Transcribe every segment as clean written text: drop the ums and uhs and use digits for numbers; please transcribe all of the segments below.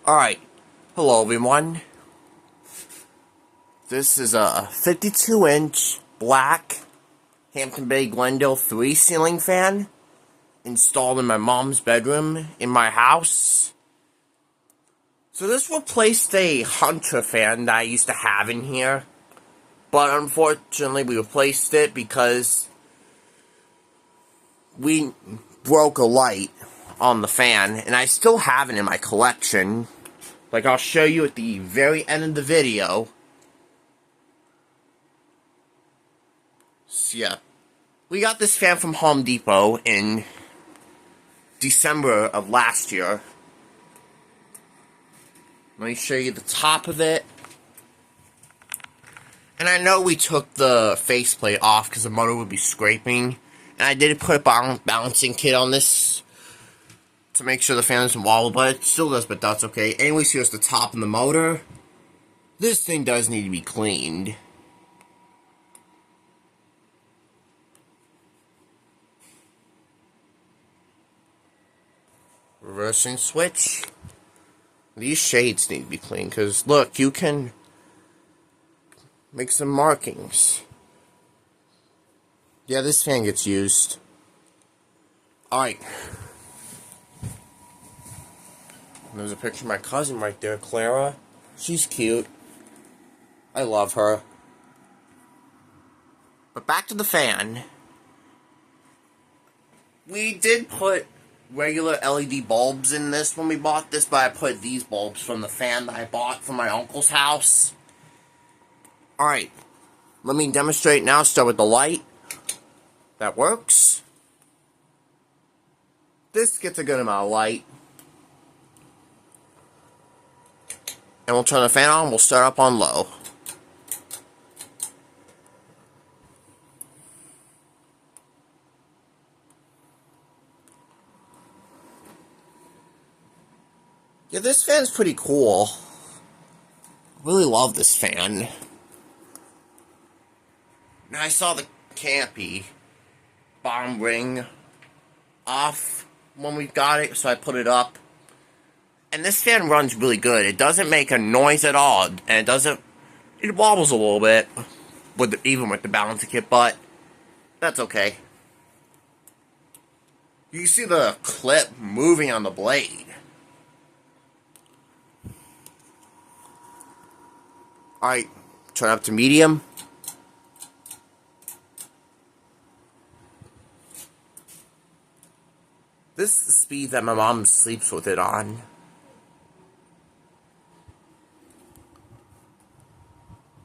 Alright, hello everyone. This is a 52-inch black Hampton Glendale 3 ceiling fan installed in my mom's bedroom in my house. So this replaced a Hunter fan that I used to have in here, but unfortunately we replaced it because we broke a light on the fan, and I still have it in my collection. Like I'll show you at the very end of the video. So yeah, we got this fan from Home Depot in December of last year. Let me show you the top of it. And I know we took the faceplate off because the motor would be scraping. And I did put a balancing kit on this to make sure the fan doesn't wobble, but it still does, but that's okay. Anyways, here's the top and the motor. This thing does need to be cleaned. Reversing switch. These shades need to be cleaned, because look, you can make some markings. Yeah, this fan gets used. Alright. There's a picture of my cousin right there, Clara. She's cute. I love her. But back to the fan. We did put regular LED bulbs in this when we bought this, but I put these bulbs from the fan that I bought from my uncle's house. Alright. Let me demonstrate now. Start with the light. That works. This gets a good amount of light. And we'll turn the fan on, we'll start up on low. Yeah, this fan's pretty cool. I really love this fan. Now I saw the Campy bottom ring off when we got it, so I put it up. And this fan runs really good. It doesn't make a noise at all, and it wobbles a little bit, even with the balancing kit, but that's okay. You see the clip moving on the blade. Alright, turn up to medium. This is the speed that my mom sleeps with it on.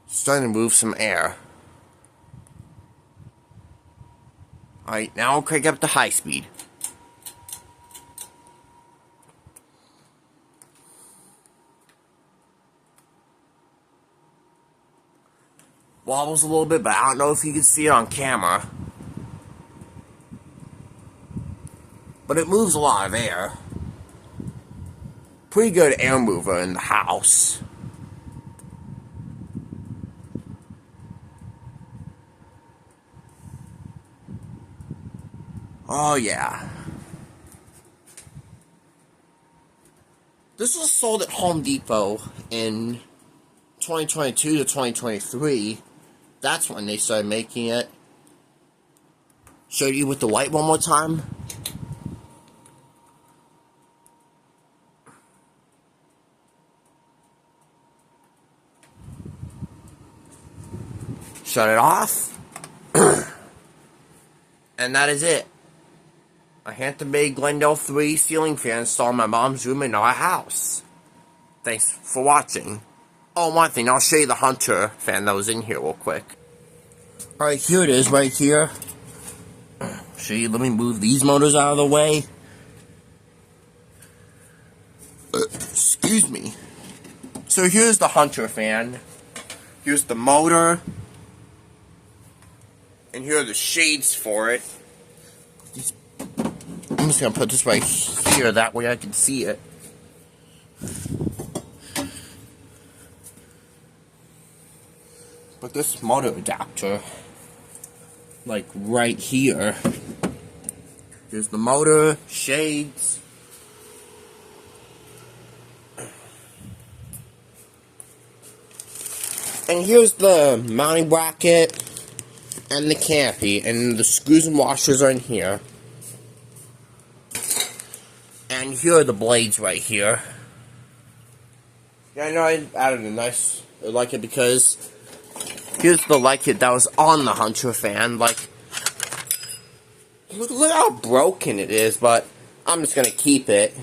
Starting to move some air. Alright, now I'll crank up to high speed. Wobbles a little bit, but I don't know if you can see it on camera. But it moves a lot of air. Pretty good air mover in the house. Oh yeah. This was sold at Home Depot in 2022 to 2023. That's when they started making it. Show you with the light one more time. Shut it off. And that is it. A Hampton Glendale 3 ceiling fan installed in my mom's room in our house. Thanks for watching. Oh, one thing, I'll show you the Hunter fan that was in here real quick. Alright, here it is right here. Show you, let me move these motors out of the way. Excuse me. So here's the Hunter fan. Here's the motor. And here are the shades for it. I'm just gonna put this right here, that way I can see it. But this motor adapter, like right here, here's the motor, shades, And here's the mounting bracket and the canopy, and the screws and washers are in here. And here are the blades right here. Yeah, I know I added a nice, I like it because here's the light kit that was on the Hunter fan. Like, look how broken it is, but I'm just gonna keep it.